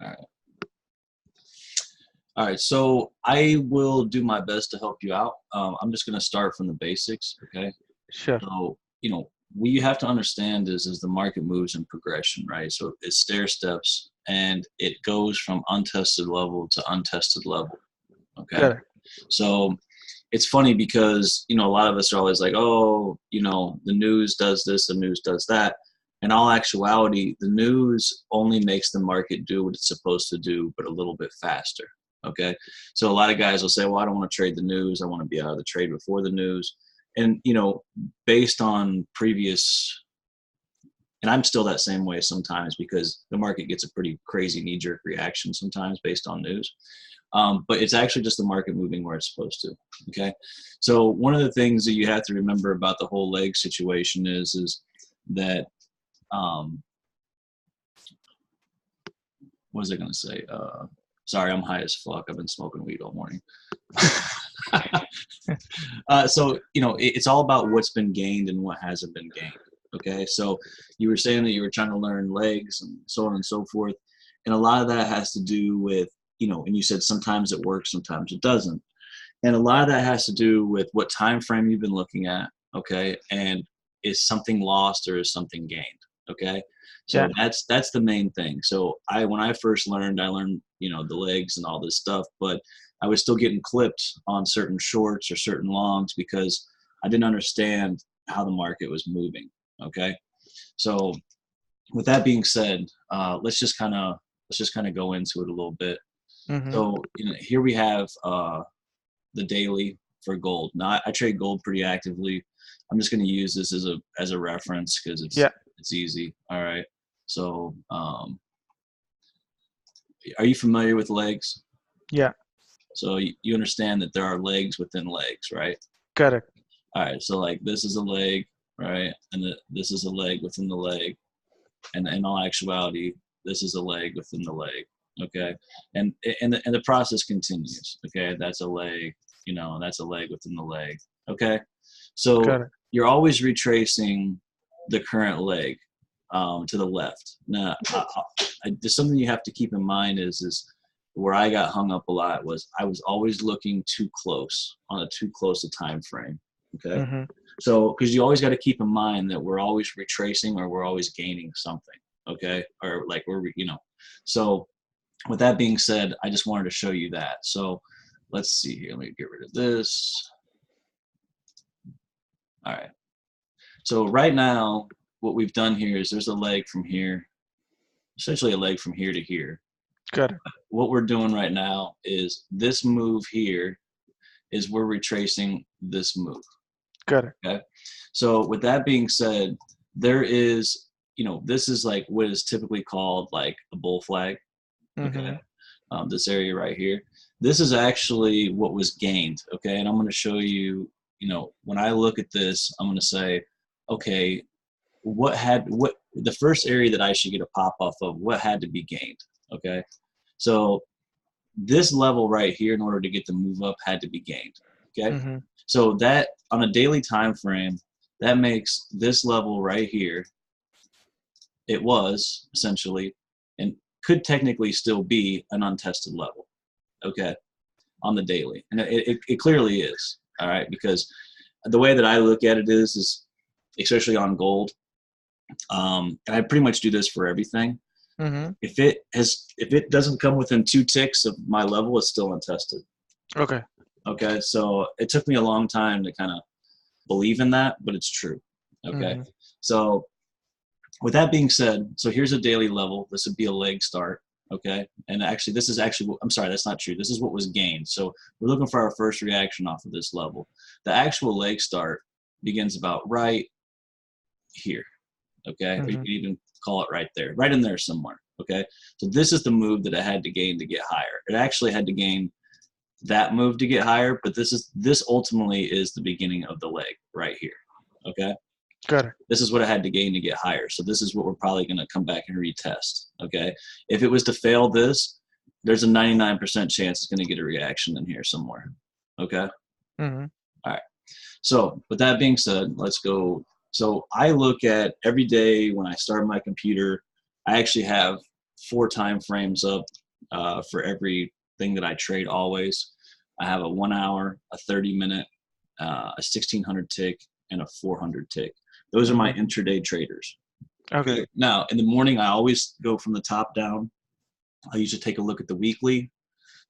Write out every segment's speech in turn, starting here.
All right. All right. So I will do my best to help you out. I'm just going to start from the basics. Okay. Sure. So, what you have to understand is the market moves in progression, right? So it stair steps and it goes from untested level to untested level. Okay. Correct. So it's funny because, a lot of us are always like, oh, the news does this, the news does that. In all actuality, the news only makes the market do what it's supposed to do, but a little bit faster. Okay. So a lot of guys will say, well, I don't want to trade the news. I want to be out of the trade before the news. And, based on previous, and I'm still that same way sometimes because the market gets a pretty crazy knee jerk reaction sometimes based on news. But it's actually just the market moving where it's supposed to. Okay. So one of the things that you have to remember about the whole leg situation is that, what was I going to say? Sorry, I'm high as fuck. I've been smoking weed all morning. So, it's all about what's been gained and what hasn't been gained. Okay. So you were saying that you were trying to learn legs and so on and so forth. And a lot of that has to do with, and you said sometimes it works, sometimes it doesn't. And a lot of that has to do with what time frame you've been looking at. Okay. And is something lost or is something gained? Okay. So Yeah. that's the main thing. So when I first learned, I learned, the legs and all this stuff, but I was still getting clipped on certain shorts or certain longs because I didn't understand how the market was moving. Okay. So with that being said, let's just kind of go into it a little bit. Mm-hmm. So here we have the daily for gold. Now I trade gold pretty actively. I'm just going to use this as a reference because Yeah. it's easy. All right. So are you familiar with legs? Yeah. So you understand that there are legs within legs, right? Correct. All right. So like this is a leg, right? And this is a leg within the leg. And in all actuality, this is a leg within the leg. Okay. And the process continues. Okay. That's a leg, that's a leg within the leg. Okay. So Correct. you're always retracing the current leg to the left. Now, there's something you have to keep in mind is where I got hung up a lot was I was always looking too close on a too close a time frame. Okay. Mm-hmm. So, because you always got to keep in mind that we're always retracing or we're always gaining something. Okay. Or like so with that being said, I just wanted to show you that. So let's see here. Let me get rid of this. All right. So right now, what we've done here is there's a leg from here, essentially a leg from here to here. Correct. What we're doing right now is this move here is we're retracing this move. Correct. Okay. So with that being said, there is, this is like what is typically called like a bull flag. Mm-hmm. Okay. This area right here. This is actually what was gained. Okay. And I'm going to show you, when I look at this, I'm going to say, okay, what the first area that I should get a pop off of, what had to be gained. Okay. So this level right here, in order to get the move up, had to be gained. Okay. Mm-hmm. So that on a daily time frame, that makes this level right here, it was essentially, and could technically still be an untested level. Okay. On the daily. And it clearly is. All right. Because the way that I look at it is especially on gold, and I pretty much do this for everything. Mm-hmm. If it doesn't come within 2 ticks of my level, it's still untested. Okay. Okay, so it took me a long time to kind of believe in that, but it's true. Okay, Mm-hmm. so with that being said, so here's a daily level. This would be a leg start. Okay, and actually, I'm sorry, that's not true. This is what was gained. So we're looking for our first reaction off of this level. The actual leg start begins about right here. Okay, or you Mm-hmm. could even call it right there, right in there somewhere. Okay, so this is the move that it had to gain to get higher. It actually had to gain that move to get higher, but this ultimately is the beginning of the leg right here. Okay, Correct. this is what it had to gain to get higher. So this is what we're probably going to come back and retest. Okay, if it was to fail this, there's a 99% chance it's going to get a reaction in here somewhere. Okay, Mm-hmm. all right. So with that being said, let's go. So I look at every day when I start my computer, I actually have 4 time frames up for everything that I trade always. I have a 1 hour, a 30-minute, a 1600 tick, and a 400 tick. Those are my intraday traders. Okay. Now, in the morning, I always go from the top down. I usually take a look at the weekly,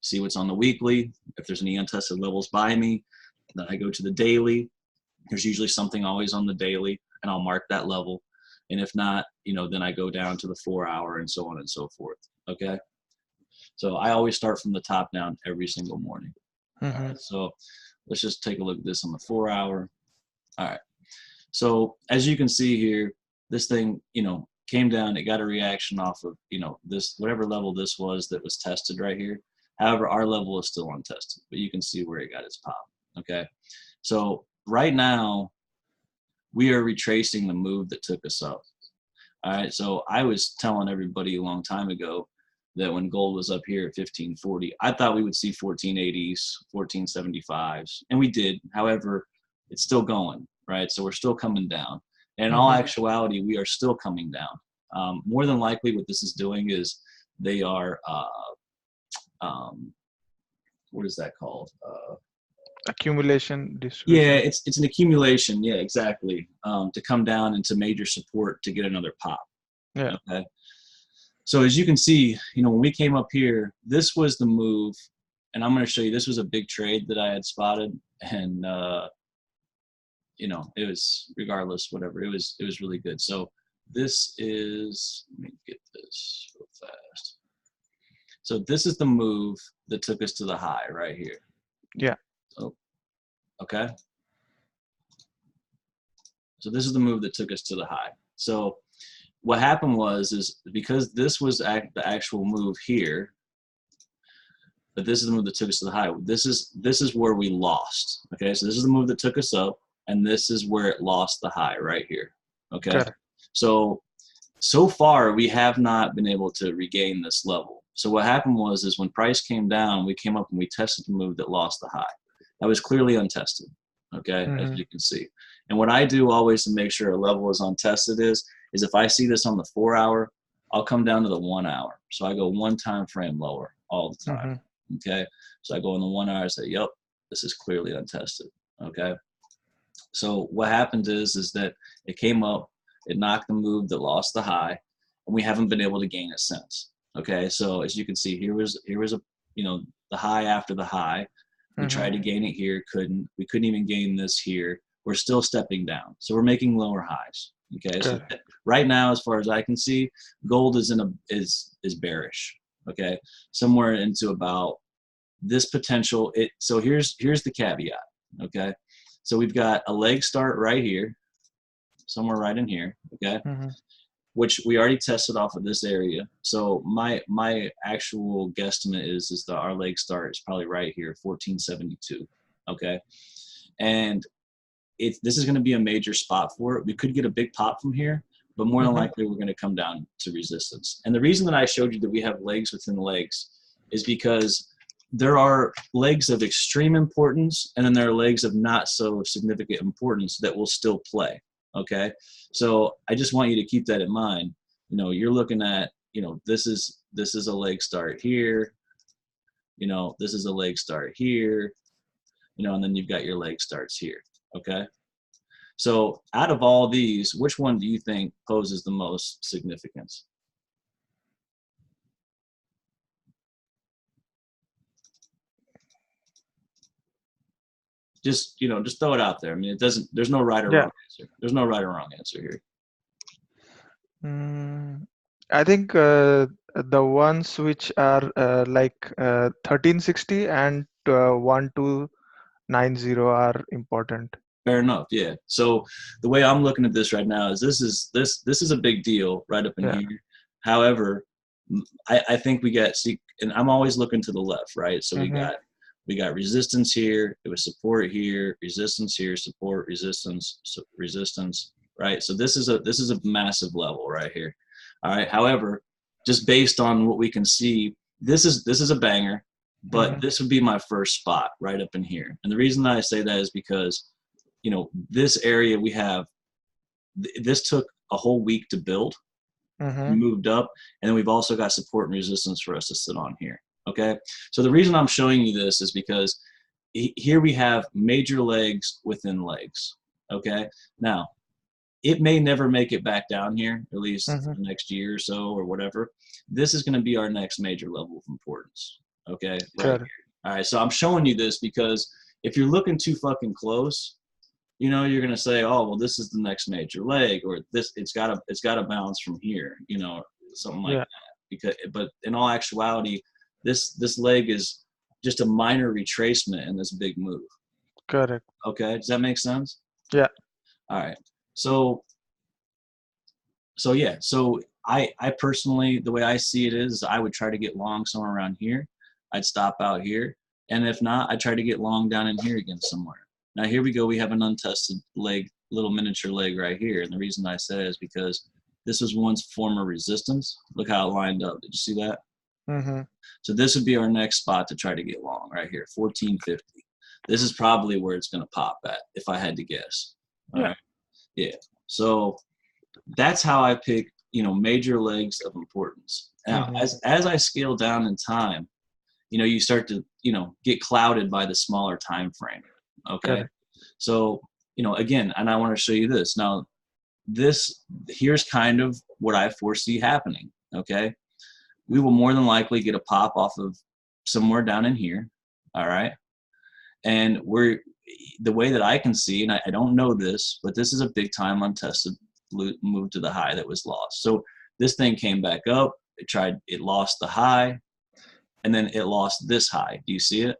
see what's on the weekly. If there's any untested levels by me, then I go to the daily. There's usually something always on the daily, and I'll mark that level. And if not, then I go down to the 4 hour and so on and so forth. Okay. So I always start from the top down every single morning. All right. So let's just take a look at this on the 4 hour. All right. So as you can see here, this thing, came down. It got a reaction off of, this, whatever level this was that was tested right here. However, our level is still untested, but you can see where it got its pop. Okay. So right now we are retracing the move that took us up. All right. So I was telling everybody a long time ago that when gold was up here at 1540, I thought we would see 1480s, 1475s, and we did. However, it's still going, right? So we're still coming down. And in all actuality, we are still coming down. More than likely what this is doing is they are, what is that called? Accumulation distribution. Yeah, it's an accumulation. Yeah, exactly. To come down into major support to get another pop. Yeah. Okay. So as you can see, when we came up here, this was the move, and I'm going to show you, this was a big trade that I had spotted, and it was, regardless, whatever, it was really good. So this is, let me get this real fast. So this is the move that took us to the high right here. Yeah. So, okay. So this is the move that took us to the high. So what happened is because this was the actual move here, but this is the move that took us to the high. This is where we lost. Okay, so this is the move that took us up, and this is where it lost the high right here. Okay, so far we have not been able to regain this level. So what happened is when price came down, we came up and we tested the move that lost the high. That was clearly untested. Okay, as you can see. And what I do always to make sure a level is untested is if I see this on the 4 hour, I'll come down to the 1 hour. So I go 1 time frame lower all the time. Okay. So I go in the 1 hour and say, yep, this is clearly untested. Okay. So what happens is that it came up, it knocked the move that lost the high, and we haven't been able to gain it since. Okay. So as you can see, here was a, the high after the high. We tried to gain it here, couldn't. We couldn't even gain this here. We're still stepping down. So we're making lower highs. Okay. So right now, as far as I can see, gold is is bearish. Okay. Somewhere into about this potential. So here's the caveat. Okay. So we've got a leg start right here, somewhere right in here. Okay. Which we already tested off of this area. So my actual guesstimate is that our leg start is probably right here, 1472. Okay. And this is going to be a major spot for it. We could get a big pop from here, but more than likely we're going to come down to resistance. And the reason that I showed you that we have legs within legs is because there are legs of extreme importance, and then there are legs of not so significant importance that will still play. Okay. So I just want you to keep that in mind. You're looking at, this is a leg start here. This is a leg start here, and then you've got your leg starts here. Okay. So out of all these, which one do you think poses the most significance? Just throw it out there. I mean, there's no right or wrong answer. There's no right or wrong answer here. I think the ones which are like 1360 and 1290 are important. Fair enough. Yeah. So the way I'm looking at this right now is this is a big deal right up in here. However, I think and I'm always looking to the left, right? So we got resistance here. It was support here, resistance here, support, resistance, resistance, right? So this is a massive level right here. All right. However, just based on what we can see, this is a banger, but this would be my first spot right up in here. And the reason that I say that is because, this area this took a whole week to build. Mm-hmm. moved up, and then we've also got support and resistance for us to sit on here. Okay, so the reason I'm showing you this is because here we have major legs within legs. Okay, now it may never make it back down here, at least Mm-hmm. for the next year or so or whatever. This is going to be our next major level of importance. Okay, right Correct. here. All right, so I'm showing you this because if you're looking too fucking close, you know, you're gonna say, oh well, this is the next major leg, or this it's gotta bounce from here, you know, something like Yeah. that. Because, but in all actuality, this leg is just a minor retracement in this big move. Correct. Okay, does that make sense? Yeah. All right. So yeah. So I personally, the way I see it is, I would try to get long somewhere around here. I'd stop out here, and if not, I'd try to get long down in here again somewhere. Now here we go. We have an untested leg, little miniature leg right here, and the reason I say it is because this was once former resistance. Look how it lined up. Did you see that? Mm-hmm. So this would be our next spot to try to get long right here, 1450. This is probably where it's going to pop at, if I had to guess. All Yeah. right. Yeah. So that's how I pick, you know, major legs of importance. Now, Mm-hmm. as I scale down in time, you know, you start to, you know, get clouded by the smaller time frame. Okay. Correct. So, you know, again, and I want to show you this. Now, this here's kind of what I foresee happening. Okay. We will more than likely get a pop off of somewhere down in here. All right. And we're the way that I can see, and I don't know this, but this is a big time untested move to the high that was lost. So this thing came back up. It lost the high, and then it lost this high. Do you see it?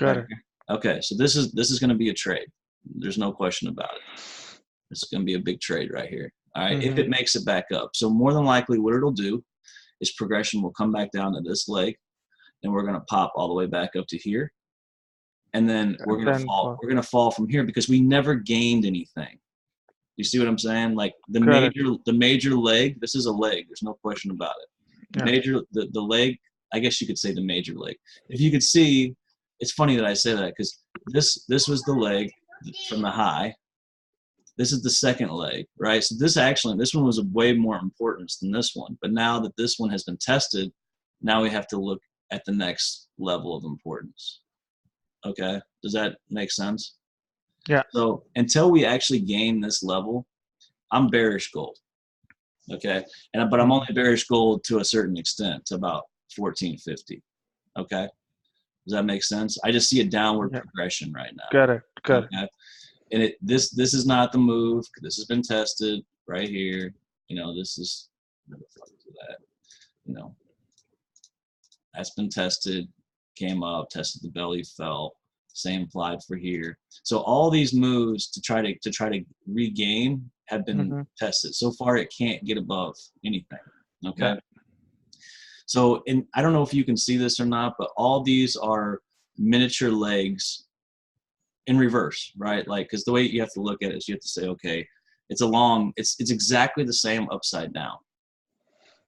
Right Correct. here? Okay, so this is going to be a trade. There's no question about it. It's going to be a big trade right here. All right, if Mm-hmm. it makes it back up. So more than likely, what it'll do is progression will come back down to this leg, and we're going to pop all the way back up to here, and then we're And going to then fall. for We're going to fall from here because we never gained anything. You see what I'm saying? Like correct. the major leg, this is a leg. There's no question about it. Yeah. The leg, I guess you could say the major leg. If you could see, it's funny that I say that because this was the leg from the high. This is the second leg, right? So this one was of way more importance than this one. But now that this one has been tested, now we have to look at the next level of importance. Okay, does that make sense? Yeah. So until we actually gain this level, I'm bearish gold. Okay, but I'm Mm-hmm. only bearish gold to a certain extent, to about 1450. Okay, does that make sense? I just see a downward Yeah. progression right now. Correct. Correct. Okay, and this is not the move. This has been tested right here. You know, this is what the fuck is that? You know, that's been tested. Came up, tested the belly, fell. Same applied for here. So all these moves to try to regain have been Mm-hmm. tested. So far, it can't get above anything. Yeah. Okay. So, and I don't know if you can see this or not, but all these are miniature legs in reverse, right? Like, because the way you have to look at it is you have to say, okay, it's exactly the same upside down.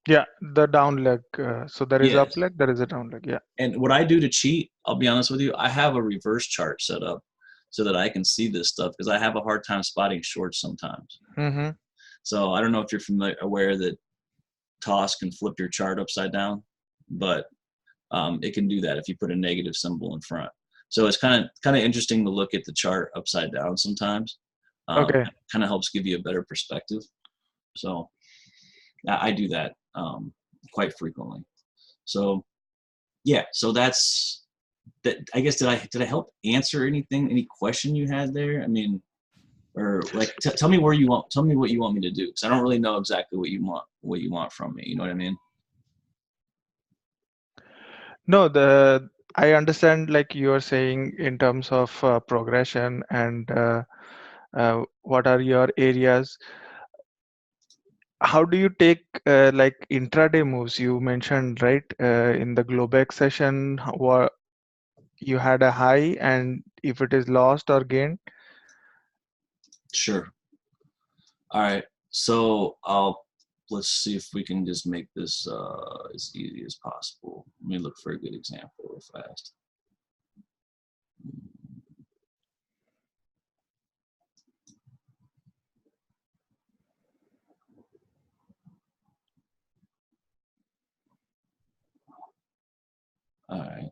Yeah. The down leg. So there is up Yes. leg. There is a down leg. Yeah. And what I do to cheat, I'll be honest with you, I have a reverse chart set up so that I can see this stuff because I have a hard time spotting shorts sometimes. Mm-hmm. So I don't know if you're aware that TOS can flip your chart upside down, but it can do that if you put a negative symbol in front. So it's kind of interesting to look at the chart upside down sometimes. Okay. Kind of helps give you a better perspective. So I do that quite frequently. So yeah, so that's that. I guess did I help answer any question you had there? I mean, or like tell me what you want me to do because I don't really know exactly what you want from me. You know what I mean? No, I understand like you're saying in terms of progression and what are your areas. How do you take like intraday moves? You mentioned right in the Globex session what you had a high and if it is lost or gained. Sure. All right. So let's see if we can just make this as easy as possible. Let me look for a good example real fast. All right.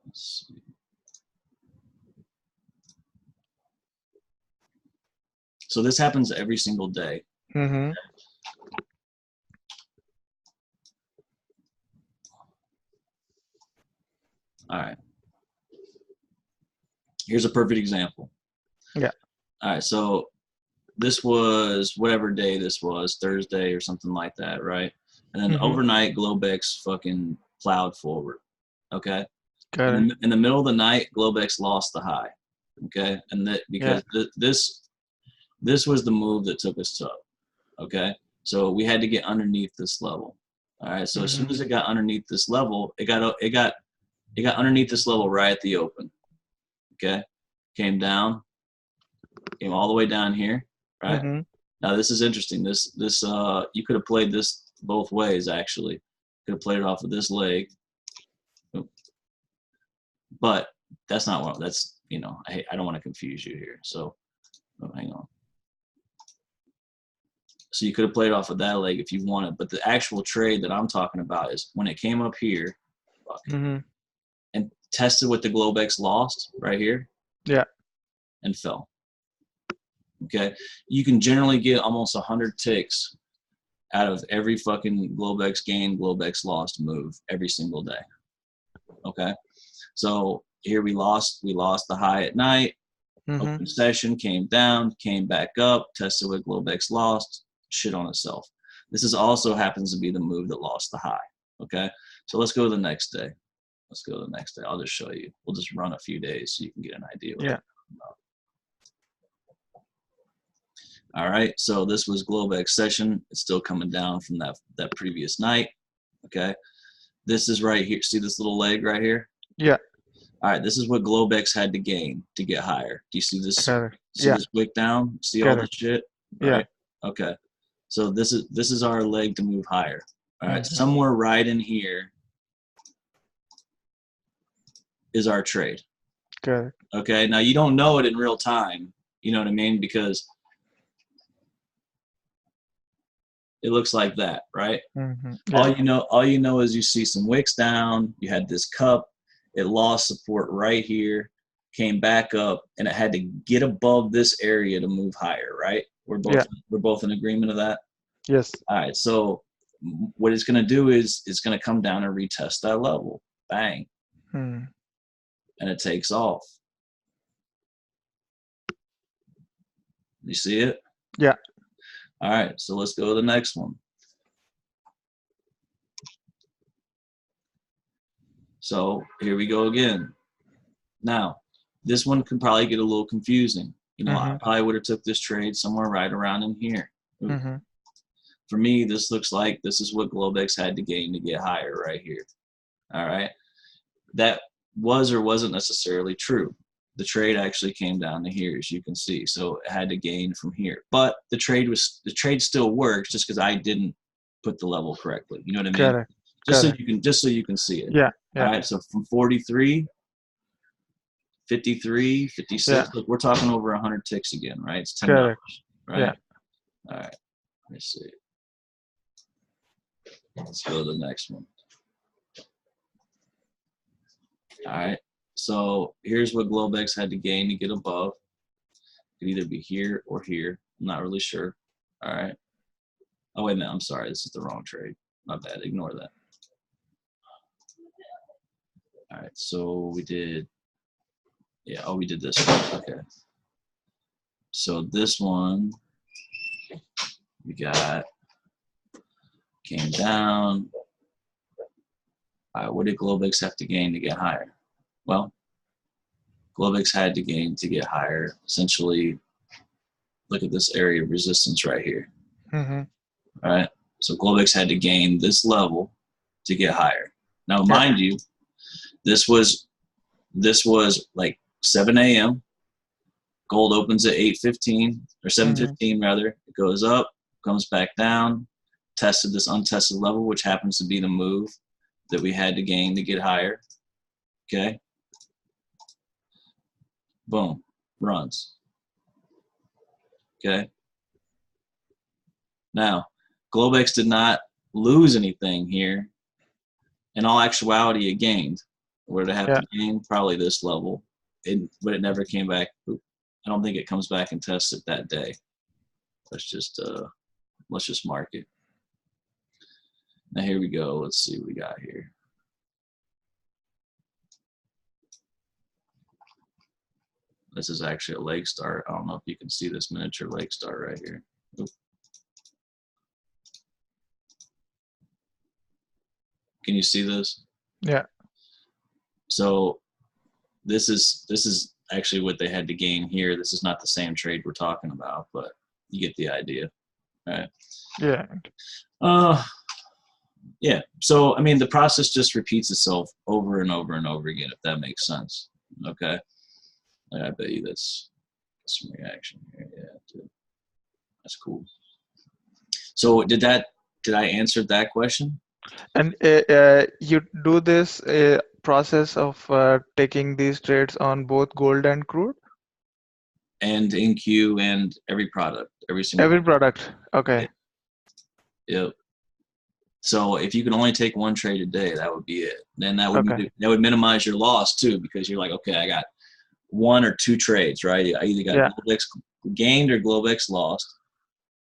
Let's see. So this happens every single day. Mm-hmm. All right. Here's a perfect example. Yeah. All right. So this was whatever day this was, Thursday or something like that, right? And then Mm-hmm. overnight, Globex fucking plowed forward. Okay. Correct. In the middle of the night, Globex lost the high. Okay. And that Yeah. because this was the move that took us up. Okay. So we had to get underneath this level. All right. So as soon Mm-hmm. as it got underneath this level, it got underneath this level right at the open. Okay. Came down, came all the way down here. Right. Mm-hmm. Now this is interesting. This you could have played this both ways actually. Could have played it off of this leg. But that's not what that's, you know, I don't want to confuse you here. So hang on. So you could have played off of that leg if you wanted, but the actual trade that I'm talking about is when it came up here Mm-hmm. and tested with the Globex lost right here. Yeah. And fell. Okay. You can generally get almost 100 ticks out of every fucking Globex gain, Globex lost move every single day. Okay. So here we lost the high at night. Mm-hmm. Open session, came down, came back up, tested with Globex lost, shit on itself. This is also happens to be the move that lost the high. Okay. So let's go to the next day. Let's go to the next day. I'll just show you. We'll just run a few days so you can get an idea what Yeah. I'm talking about. All right, so this was Globex session. It's still coming down from that previous night. Okay, this is right here. See this little leg right here? Yeah. All right, this is what Globex had to gain to get higher. Do you see this? Correct. See Yeah. this wick down? See all this Correct. shit? Yeah. Right. Okay. So this is our leg to move higher. All right, Mm-hmm. somewhere right in here is our trade. Correct. Okay. Now you don't know it in real time. You know what I mean? Because it looks like that, right? Mm-hmm. Yeah. All you know is you see some wicks down. You had this cup. It lost support right here, came back up, and it had to get above this area to move higher, right? We're both in agreement of that. Yes. All right. So what it's going to do is it's going to come down and retest that level. Bang. Mm. And it takes off. You see it? Yeah. All right. So let's go to the next one. So here we go again. Now, this one can probably get a little confusing. You know, I probably would have took this trade somewhere right around in here. Mm-hmm. For me, this looks like this is what Globex had to gain to get higher right here. All right. That was or wasn't necessarily true. The trade actually came down to here, as you can see. So it had to gain from here. But the trade still works just because I didn't put the level correctly. You know what I mean? Correct. Just Correct. so you can see it. Yeah. Yeah. All right. So from 43, 53, 56. Yeah. Look, we're talking over 100 ticks again, right? It's $10, Correct. right? Yeah. All right. Let me see. Let's go to the next one. All right. So here's what Globex had to gain to get above. It could either be here or here. I'm not really sure. All right. Oh, wait a minute. I'm sorry. This is the wrong trade. My bad. Ignore that. All right. So we did. Yeah. Oh, we did this one. Okay. So this one, we got, came down. All right. What did Globex have to gain to get higher? Well, Globex had to gain to get higher. Essentially, look at this area of resistance right here. Mm-hmm. All right. So Globex had to gain this level to get higher. Now, mind you, this was like 7 a.m. Gold opens at 8:15 or 7:15 rather. It goes up, comes back down, tested this untested level, which happens to be the move that we had to gain to get higher. Okay. Boom. Runs. Okay. Now, Globex did not lose anything here In all actuality, it gained. Where did it have Yeah. to gain? Probably this level. But it never came back. I don't think it comes back and tests it that day. Let's just mark it. Now here we go. Let's see what we got here. This is actually a leg start. I don't know if you can see this miniature leg start right here. Oop. Can you see this? Yeah. So this is actually what they had to gain here. This is not the same trade we're talking about, but you get the idea, right? Yeah. Yeah. So I mean, the process just repeats itself over and over and over again, if that makes sense. Okay. I bet you that's some reaction here. Yeah, dude. That's cool. So did I answer that question? And you do this process of taking these trades on both gold and crude? And NQ and every product, every single Every product. Okay. Yep. So if you can only take one trade a day, that would be it. Then that would minimize your loss too, because you're like, okay, I got one or two trades, right? I either got Globex gained or Globex lost.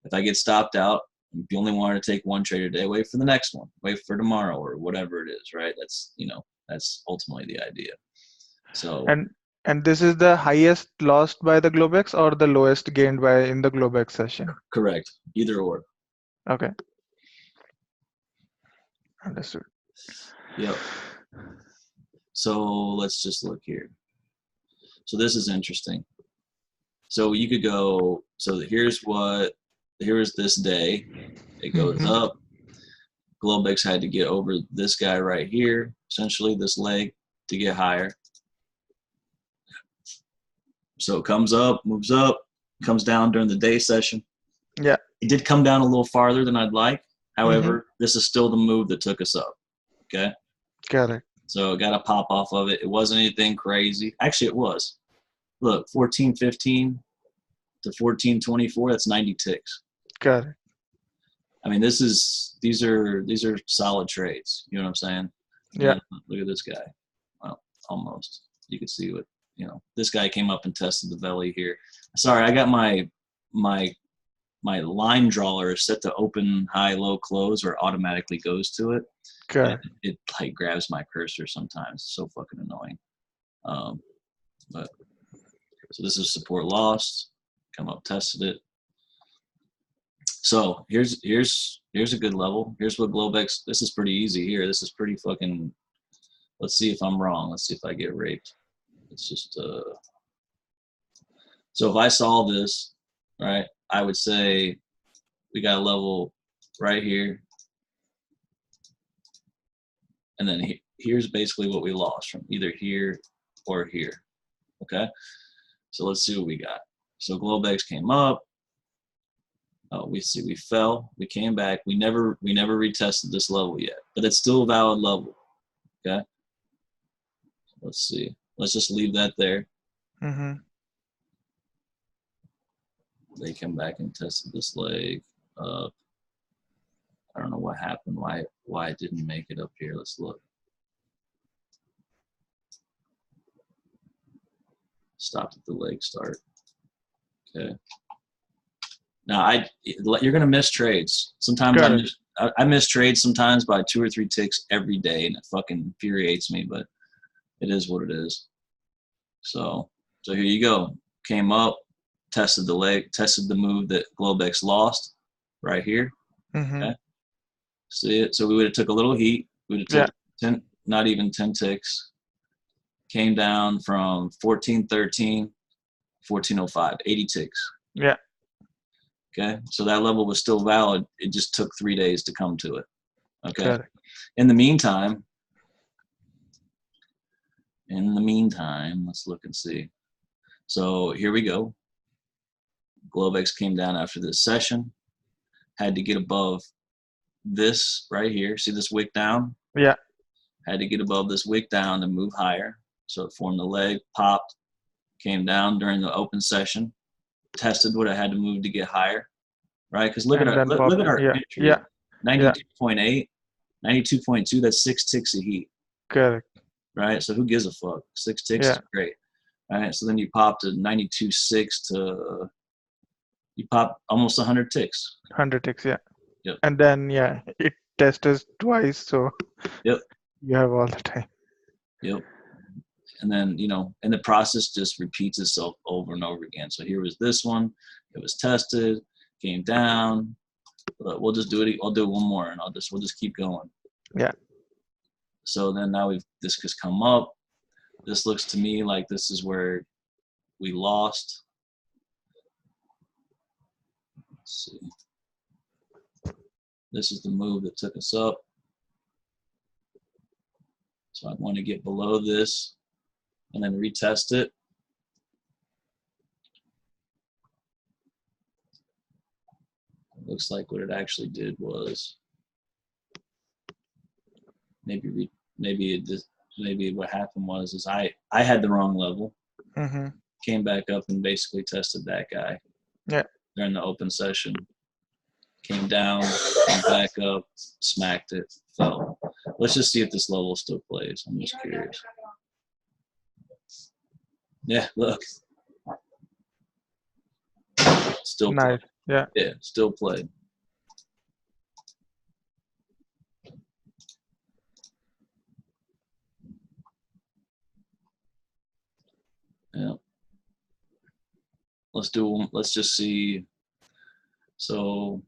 If I get stopped out, if you only wanted to take one trade a day, wait for the next one, wait for tomorrow or whatever it is, right? That's ultimately the idea. So and this is the highest lost by the Globex or the lowest gained by in the Globex session? Correct. Either or. Okay. Understood. Yep. So let's just look here. So this is interesting. So you could go, so here's this day. It goes up. Globex had to get over this guy right here, essentially this leg, to get higher. So it comes up, moves up, comes down during the day session. Yeah. It did come down a little farther than I'd like. However, this is still the move that took us up. Okay. Got it. So got a pop off of it. It wasn't anything crazy. Actually, it was. Look, 14.15 to 14.24. That's 90 ticks. Got it. I mean, these are solid trades. You know what I'm saying? Yeah. Look at this guy. Well, almost. You can see what, this guy came up and tested the belly here. Sorry, I got my line drawer set to open, high, low, close, or automatically goes to it. Okay. It like grabs my cursor sometimes. It's so fucking annoying. But so this is support lost. Come up, tested it. So here's a good level. Here's what Globex. This is pretty easy here. This is pretty fucking. Let's see if I'm wrong. Let's see if I get raped. It's just. So if I saw this, right, I would say we got a level right here, and then here's basically what we lost from either here or here. Okay. So let's see what we got. So Globex came up. We fell. We came back. We never retested this level yet, but it's still a valid level. Okay. Let's see. Let's just leave that there. They come back and tested this leg up. I don't know what happened. Why it didn't make it up here. Let's look. Stopped at the leg start. Okay. Now you're gonna miss trades. Sometimes I miss trades sometimes by 2 or 3 ticks every day, and it fucking infuriates me. But it is what it is. So here you go. Came up, tested the leg, tested the move that Globex lost, right here. Okay. See it? So we would have took a little heat. We would have took 10, not even 10 ticks. Came down from 14.13, 14.05, 80 ticks. Yeah. Okay, so that level was still valid. It just took 3 days to come to it. Okay. Got it. In the meantime, let's look and see. So here we go. Globex came down after this session. Had to get above this right here. See this wick down? Yeah. Had to get above this wick down to move higher. So it formed the leg, popped, came down during the open session. Tested what I had to move to get higher, right? Because look at our entry, 92.8. 92.2, that's 6 ticks of heat, Correct. right? So who gives a fuck? 6 ticks is Yeah. great. All right, so then you pop to 92.6 to, you pop almost 100 ticks. 100 ticks. Yeah. Yep. And then it tests twice, so Yep. you have all the time. Yep. And then, and the process just repeats itself over and over again. So here was this one. It was tested, came down. But we'll just do it. I'll do one more, and we'll just keep going. Yeah. So then now this has come up. This looks to me like this is where we lost. Let's see. This is the move that took us up. So I want to get below this and then retest it. It looks like what it actually did was maybe what happened was I had the wrong level. Mm-hmm. Came back up and basically tested that guy. Yeah. During the open session. Came down, came back up, smacked it, fell. Let's just see if this level still plays. I'm just curious. Yeah, look. Still nice. play. Yeah. Yeah, still play. Yeah. Let's just see. So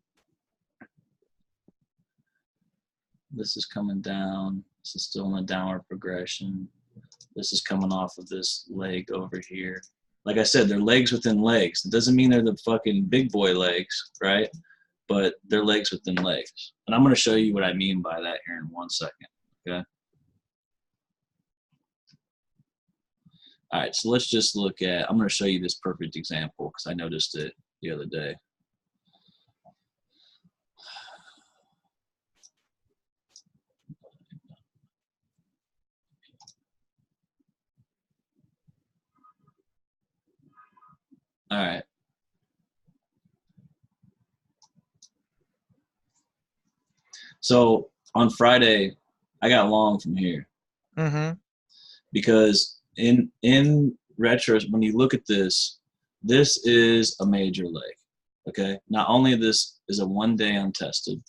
this is coming down. This is still in a downward progression. This is coming off of this leg over here. Like I said, they're legs within legs. It doesn't mean they're the fucking big boy legs, right? But they're legs within legs. And I'm going to show you what I mean by that here in 1 second, okay? All right, so let's just look at, I'm going to show you this perfect example because I noticed it the other day. All right. So on Friday, I got long from here. Mm-hmm. Because in retro, when you look at this is a major leg. Okay. Not only this is a 1 day untested.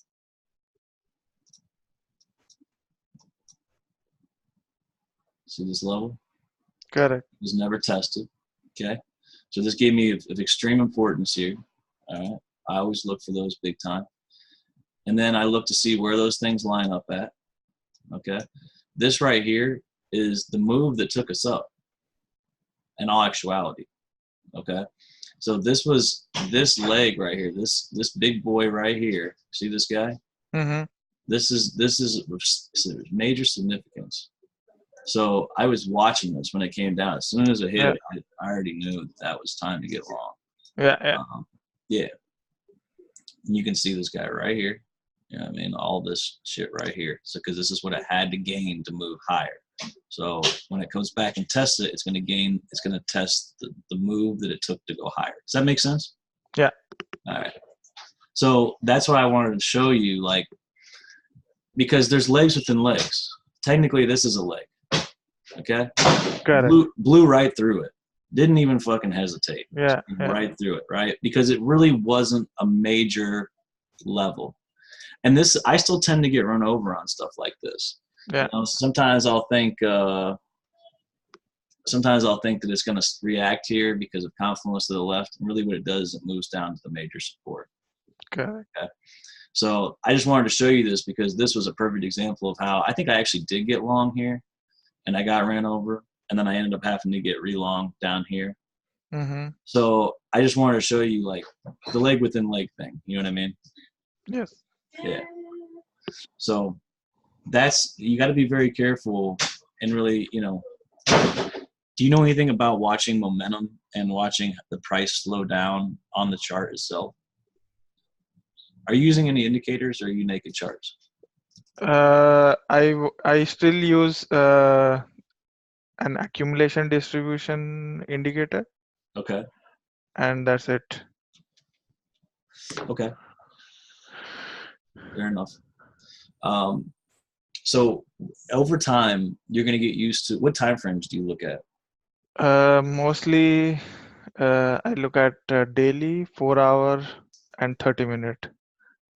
See this level? Correct. It was never tested. Okay. So this gave me of extreme importance here. All right. I always look for those big time. And then I look to see where those things line up at. Okay. This right here is the move that took us up in all actuality. Okay. So this was this leg right here, this big boy right here. See this guy? Mm-hmm. This is major significance. So I was watching this when it came down. As soon as it hit, I already knew that was time to get long. Yeah. Yeah. And you can see this guy right here. You know what I mean? All this shit right here. So because this is what it had to gain to move higher. So when it comes back and tests it, it's going to test the move that it took to go higher. Does that make sense? Yeah. All right. So that's why I wanted to show you, like, because there's legs within legs. Technically, this is a leg. Okay? Blew right through it. Didn't even fucking hesitate. Yeah. Right through it, right? Because it really wasn't a major level. And this, I still tend to get run over on stuff like this. Yeah. Sometimes I'll think that it's going to react here because of confluence to the left. And really what it does is it moves down to the major support. Okay. So I just wanted to show you this because this was a perfect example of how I think I actually did get long here and I got ran over. And then I ended up having to get re-long down here. Mm-hmm. So I just wanted to show you, like, the leg within leg thing. You know what I mean? Yes. Yeah. So you got to be very careful and really, do you know anything about watching momentum and watching the price slow down on the chart itself? Are you using any indicators or are you naked charts? I still use an accumulation distribution indicator. Okay. And that's it. Okay. Fair enough. So over time, you're going to get used to, what time frames do you look at? Mostly, I look at daily, 4 hour and 30 minute.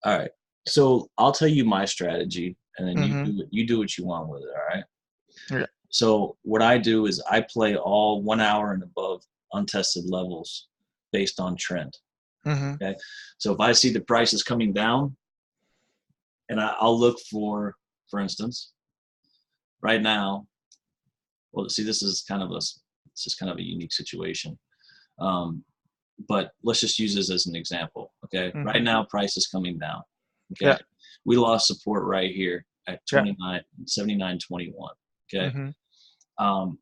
All right. So I'll tell you my strategy, and then Mm-hmm. you do what you want with it. All right. Yeah. So what I do is I play all 1 hour and above untested levels based on trend. Mm-hmm. Okay. So if I see the prices coming down, and I'll look for instance, right now. Well, see, this is kind of a unique situation. Um, but let's just use this as an example. Okay. Right Mm-hmm. now, price is coming down. Okay. Yeah. We lost support right here at Yeah. 79.21. Okay. Mm-hmm. Um,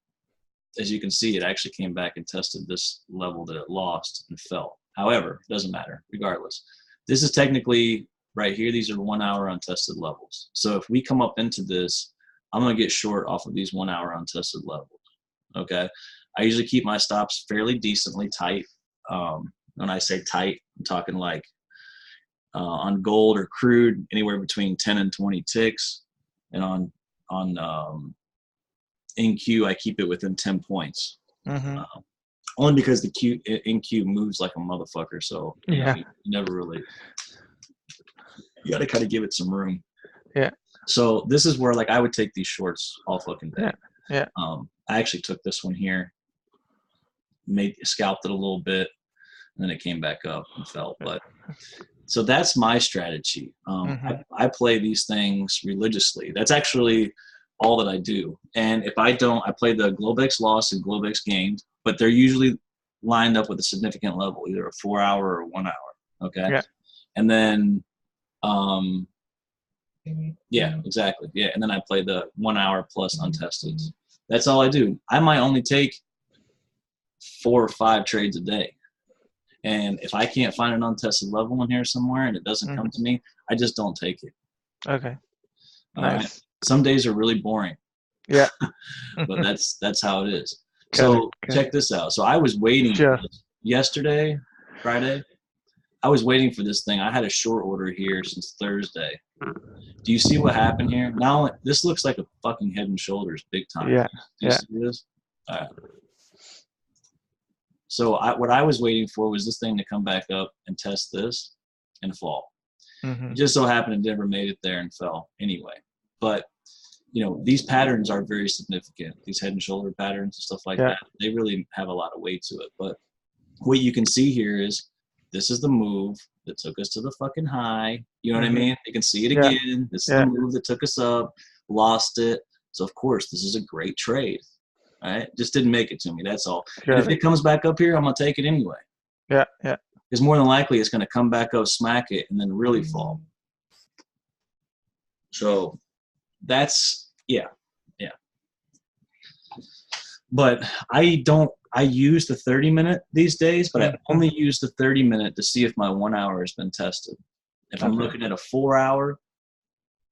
as you can see, it actually came back and tested this level that it lost and fell. However, it doesn't matter regardless. This is technically right here. These are 1 hour untested levels. So if we come up into this, I'm going to get short off of these 1 hour untested levels. Okay. I usually keep my stops fairly decently tight. When I say tight, I'm talking like on gold or crude, anywhere between 10 and 20 ticks. And on NQ, I keep it within 10 points. Mm-hmm. Only because the NQ moves like a motherfucker. So, Yeah. you never really, you got to kind of give it some room. Yeah. So this is where like I would take these shorts all fucking day. Yeah. Yeah. I actually took this one here, scalped it a little bit, and then it came back up and fell. But so that's my strategy. Mm-hmm. I play these things religiously. That's actually all that I do. And if I don't, I play the Globex loss and Globex gained, but they're usually lined up with a significant level, either a 4 hour or 1 hour. Okay. Yeah. And then, yeah, exactly. Yeah. And then I play the 1 hour plus untested. That's all I do. I might only take 4 or 5 trades a day. And if I can't find an untested level in here somewhere and it doesn't come to me, I just don't take it. Okay. All Nice. right. Some days are really boring. Yeah. But that's how it is. So check this out. So I was waiting for this yesterday, Friday. I was waiting for this thing. I had a short order here since Thursday. Do you see what happened here? Now this looks like a fucking Head and Shoulders big time. Yeah. Do you see this? All right. So what I was waiting for was this thing to come back up and test this and fall. Mm-hmm. It just so happened it never made it there and fell anyway. But these patterns are very significant. These head and shoulder patterns and stuff like that, they really have a lot of weight to it. But what you can see here is this is the move that took us to the fucking high. You know what I mean? You can see it again. This is the move that took us up, lost it. So of course, this is a great trade. Right? Just didn't make it to me. That's all. And if it comes back up here, I'm gonna take it anyway. Yeah, yeah. Because more than likely, it's gonna come back up, smack it, and then really fall. So that's yeah. But I use the 30-minute these days, but I only use the 30-minute to see if my 1 hour has been tested. If I'm looking at a 4 hour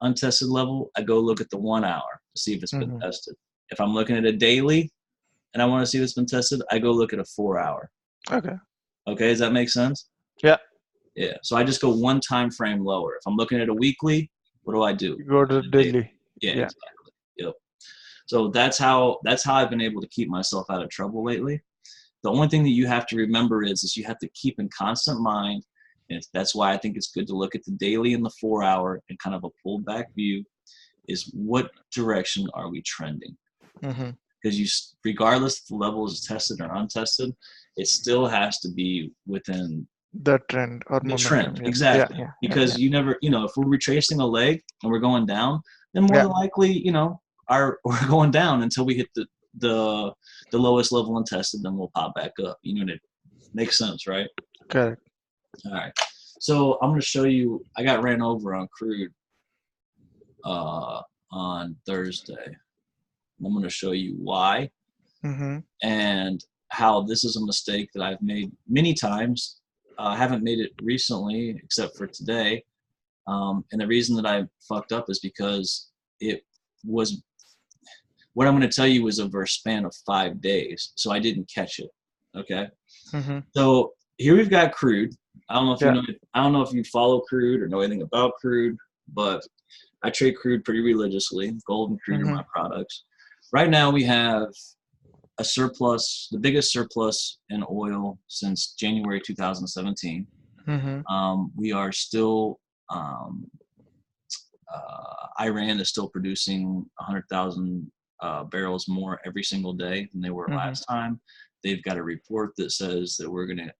untested level, I go look at the 1 hour to see if it's been tested. If I'm looking at a daily and I want to see if it's been tested, I go look at a 4 hour. Okay. Okay, does that make sense? Yeah. Yeah. So I just go one time frame lower. If I'm looking at a weekly, what do I do? You go to the daily. Yeah, exactly. Yep. So that's how I've been able to keep myself out of trouble lately. The only thing that you have to remember is you have to keep in constant mind, and that's why I think it's good to look at the daily and the 4 hour and kind of a pulled back view, is what direction are we trending? Because regardless if the level is tested or untested, it still has to be within the trend or the momentum. trend. Exactly. Because you never, if we're retracing a leg and we're going down, then more than likely, we're going down until we hit the lowest level untested, then we'll pop back up. It makes sense, right? Correct. All right. So I'm going to show you, I got ran over on crude on Thursday. I'm going to show you why and how this is a mistake that I've made many times. I haven't made it recently except for today. And the reason that I fucked up is because it was, what I'm going to tell you was over a span of 5 days. So I didn't catch it. Okay. So here we've got crude. I don't know if you follow crude or know anything about crude, but I trade crude pretty religiously. Gold and crude are Mm-hmm. my products. Right now we have a surplus, the biggest surplus in oil since January 2017. Mm-hmm. We are still, Iran is still producing 100,000 barrels more every single day than they were Mm-hmm. last time. They've got a report that says that we're going to,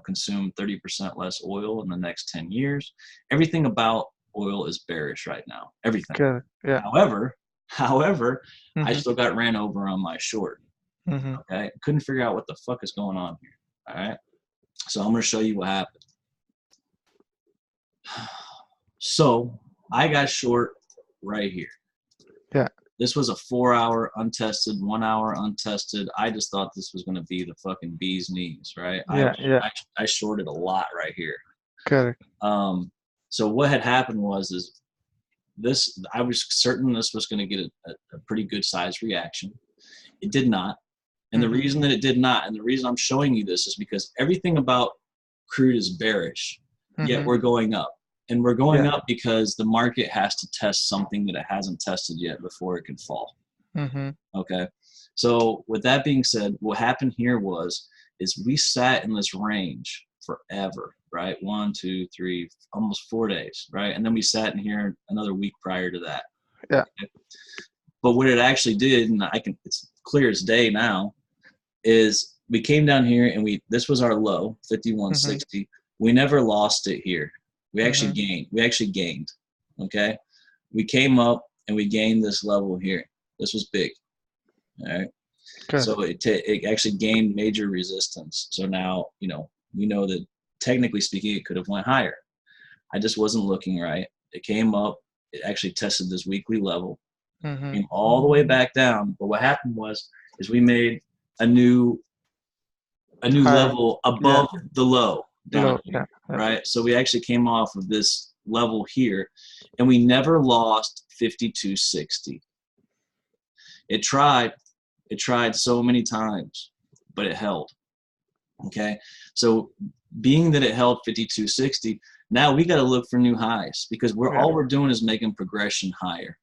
consume 30% less oil in the next 10 years. Everything about oil is bearish right now. Everything. Correct. Yeah. However, I Mm-hmm. still got ran over on my short. Mm-hmm. Okay, couldn't figure out what the fuck is going on here. All right, so I'm going to show you what happened. So I got short right here. Yeah. This was a 4-hour untested, 1 hour untested. I just thought this was going to be the fucking bee's knees, right? Yeah. Yeah. I shorted a lot right here. Correct. So what had happened is this. I was certain this was going to get a pretty good size reaction. It did not. And the reason that it did not, and the reason I'm showing you this is because everything about crude is bearish, yet we're going up. And we're going up because the market has to test something that it hasn't tested yet before it can fall. Mm-hmm. Okay. So with that being said, what happened here is we sat in this range forever, right? 1, 2, 3, almost 4 days, right? And then we sat in here another week prior to that. Yeah. Okay? But what it actually did, and it's clear as day now, is we came down here and this was our low, 51.60. We never lost it here. We actually gained. We actually gained. Okay, we came up and we gained this level here. This was big. All right. Okay. So it actually gained major resistance. So now we know that technically speaking, it could have went higher. I just wasn't looking right. It came up. It actually tested this weekly level. Came all the way back down. But what happened is we made a new level above the low down here, right? So we actually came off of this level here, and we never lost 52.60. It tried so many times, but it held. Okay, so being that it held 52.60, now we got to look for new highs because all we're doing is making progression higher.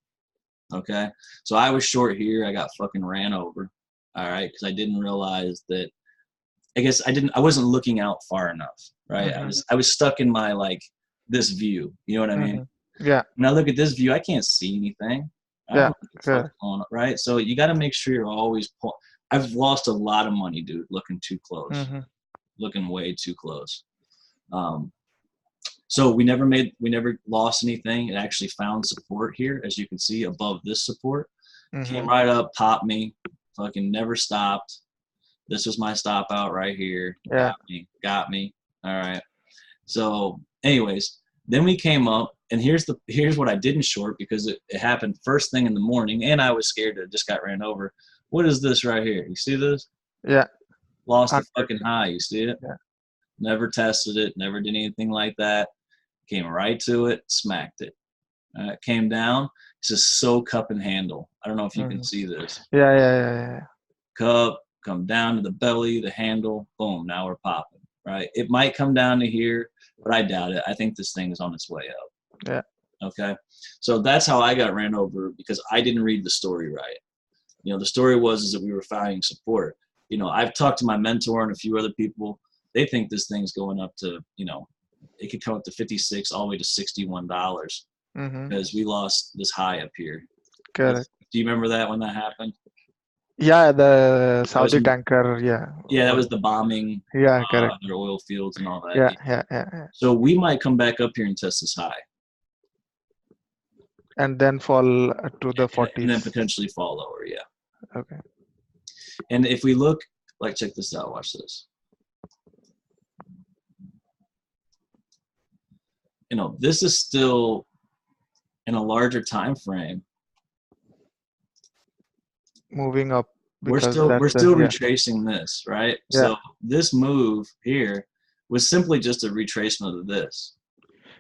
Okay, so I was short here. I got fucking ran over. All right, because I didn't realize that. I wasn't looking out far enough, right? I was stuck in my this view. You know what I mean? Yeah. When I look at this view, I can't see anything. I don't know what the fuck's going on, right? So you got to make sure you're always. I've lost a lot of money, dude, looking too close, looking way too close. So we never lost anything. It actually found support here, as you can see above this support. Came right up, popped me, fucking never stopped. This was my stop out right here. Yeah. Got me. All right. So anyways, then we came up, and here's what I didn't short because it happened first thing in the morning, and I was scared that it just got ran over. What is this right here? You see this? Yeah. Lost the fucking high. You see it? Yeah. Never tested it. Never did anything like that. Came right to it. Smacked it. Came down. It's just so cup and handle. I don't know if you can see this. Yeah. Cup. Come down to the belly, the handle, boom, now we're popping, right? It might come down to here, but I doubt it. I think this thing is on its way up. Yeah. Okay. So that's how I got ran over because I didn't read the story right. The story is that we were finding support. I've talked to my mentor and a few other people. They think this thing's going up to, it could come up to 56 all the way to $61 because we lost this high up here. Correct. Do you remember that when that happened? Yeah, the Saudi tanker. Yeah, that was the bombing. Yeah, correct. Their oil fields and all that. Yeah. So we might come back up here and test this high. And then fall to the 40s. And then potentially fall lower, yeah. Okay. And if we look, check this out. Watch this. This is still in a larger time frame. Moving up. We're still retracing this, right? Yeah. So this move here was simply just a retracement of this.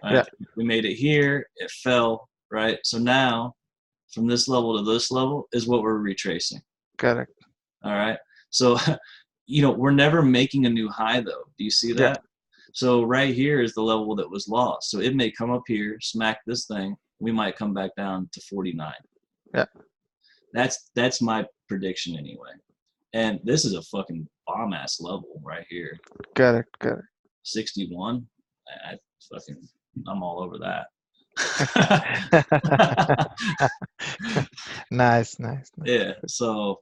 Right? Yeah. We made it here, it fell, right? So now from this level to this level is what we're retracing. Correct. All right. So, we're never making a new high though. Do you see that? Yeah. So right here is the level that was lost. So it may come up here, smack this thing, we might come back down to 49. Yeah. That's my prediction anyway. And this is a fucking bomb ass level right here. Correct. 61. I'm all over that. Nice. Yeah. So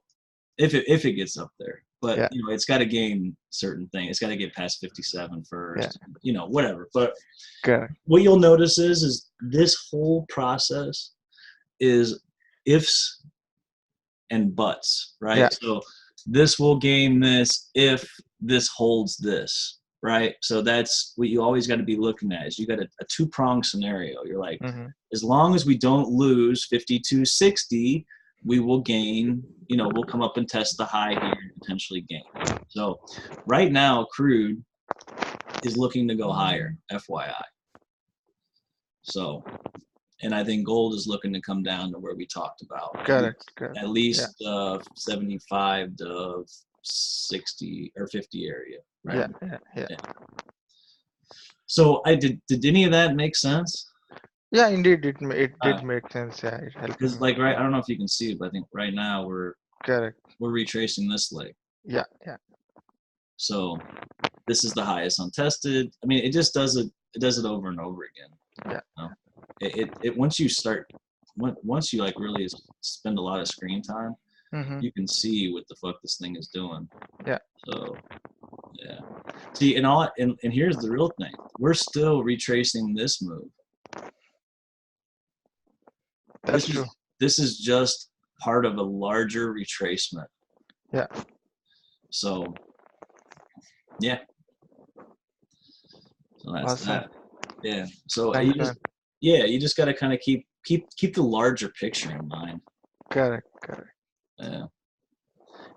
if it gets up there, but Yeah. it's got to gain certain things. It's got to get past 57 first. Yeah. Whatever. But Correct. what you'll notice is this whole process is ifs and buts, right? Yeah. So this will gain this if this holds this, right? So that's what you always got to be looking at. Is you got a two-pronged scenario. You're like, as long as we don't lose 52.60, we will gain, we'll come up and test the high here and potentially gain. So right now, crude is looking to go higher, FYI. So, and I think gold is looking to come down to where we talked about. Correct. At least 75 to 60 or 50 area. Right? Yeah. So did any of that make sense? Yeah, indeed, it did make sense. Yeah, it helped. Because I don't know if you can see it, but I think right now we're retracing this leg. Yeah. So this is the highest untested. I mean, it just does it. It does it over and over again. Yeah. It once you like really spend a lot of screen time, you can see what the fuck this thing is doing. Yeah. So yeah. See, and here's the real thing. We're still retracing this move. That's true. This is just part of a larger retracement. Yeah. So yeah. So that's awesome. that. Yeah. So Thanks, you just got to kind of keep the larger picture in mind. Correct. Yeah.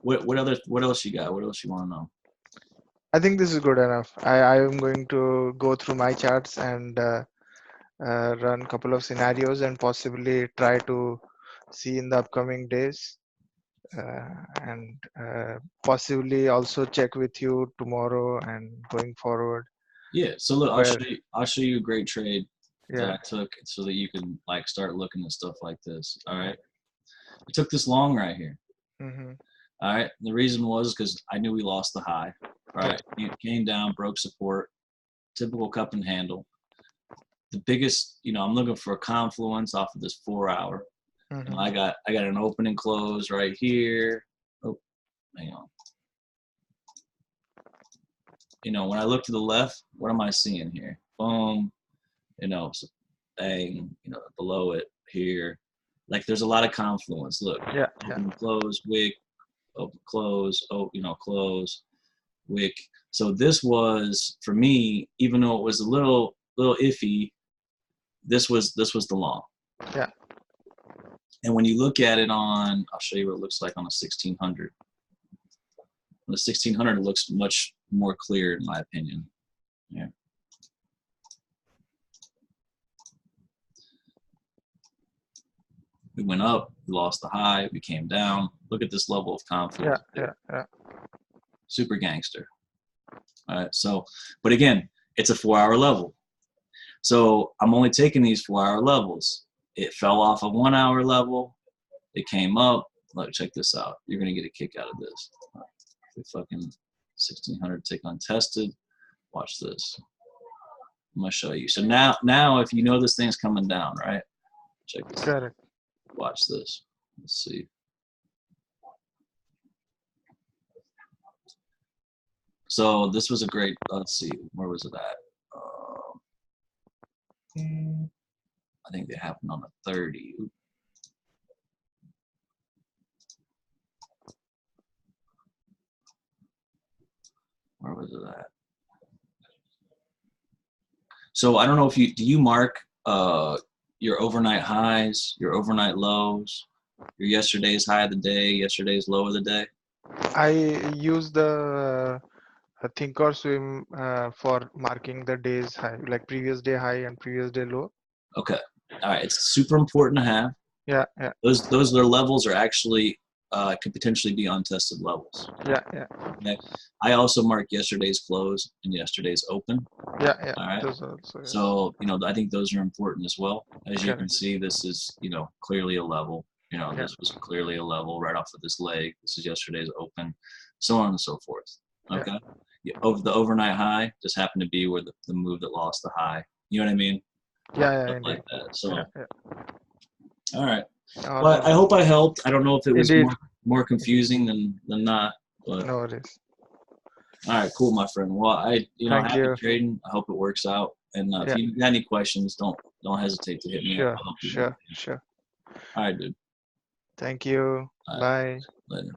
What else you got? What else you want to know? I think this is good enough. I am going to go through my charts and run a couple of scenarios and possibly try to see in the upcoming days, and possibly also check with you tomorrow and going forward. Yeah. So look, I'll show you a great trade that I took so that you can like start looking at stuff like this. All right. I took this long right here. All right. The reason was because I knew we lost the high. All right. It came down, broke support, typical cup and handle. The biggest, I'm looking for a confluence off of this 4 hour. And I got an open and close right here. Oh, hang on. When I look to the left, what am I seeing here? Boom. So bang, below it here. Like there's a lot of confluence. Look. Open, close, wick, open, close, close, wick. So this was, for me, even though it was a little iffy, this was the long. Yeah. And when you look at it on, I'll show you what it looks like on a 1600. On the 1600, it looks much more clear in my opinion. Yeah. We went up, we lost the high, we came down. Look at this level of confidence. Yeah. Super gangster. All right. So, but again, it's a 4 hour level. So I'm only taking these 4 hour levels. It fell off a 1 hour level. It came up. Check this out. You're going to get a kick out of this. The fucking 1600 tick untested. Watch this. I'm going to show you. So now if you know this thing's coming down, right? Check this out. Watch this. Let's see. So this was a great, let's see, where was it at? I think they happened on the 30. Where was it at? So I don't know if do you mark your overnight highs, your overnight lows, your yesterday's high of the day, yesterday's low of the day? I use the Thinkorswim for marking the day's high, like previous day high and previous day low. Okay. All right. It's super important to have. Yeah. Those levels are actually could potentially be untested levels. Yeah, yeah, Okay. I also marked yesterday's close and yesterday's open. yeah, yeah. All right. Those are also, yes. So, I think those are important as well. As you can Correct. see, this is, clearly a level. Yeah. This was clearly a level right off of this leg. This is yesterday's open, so on and so forth. Yeah. Okay. Yeah, over the overnight high just happened to be where the move that lost the high. You know what I mean? Yeah, yeah, Stuff indeed. like that. So, Yeah, yeah. all right. Well, Awesome. I hope I helped. I don't know if it was Indeed. more confusing than not, but No worries. all right, cool, my friend. Well, Thank happy you. trading. I hope it works out. And if Yeah. you got any questions, don't hesitate to hit me up. Sure, I'll help you. sure, sure. All right, dude. Thank you. All right, Bye. later.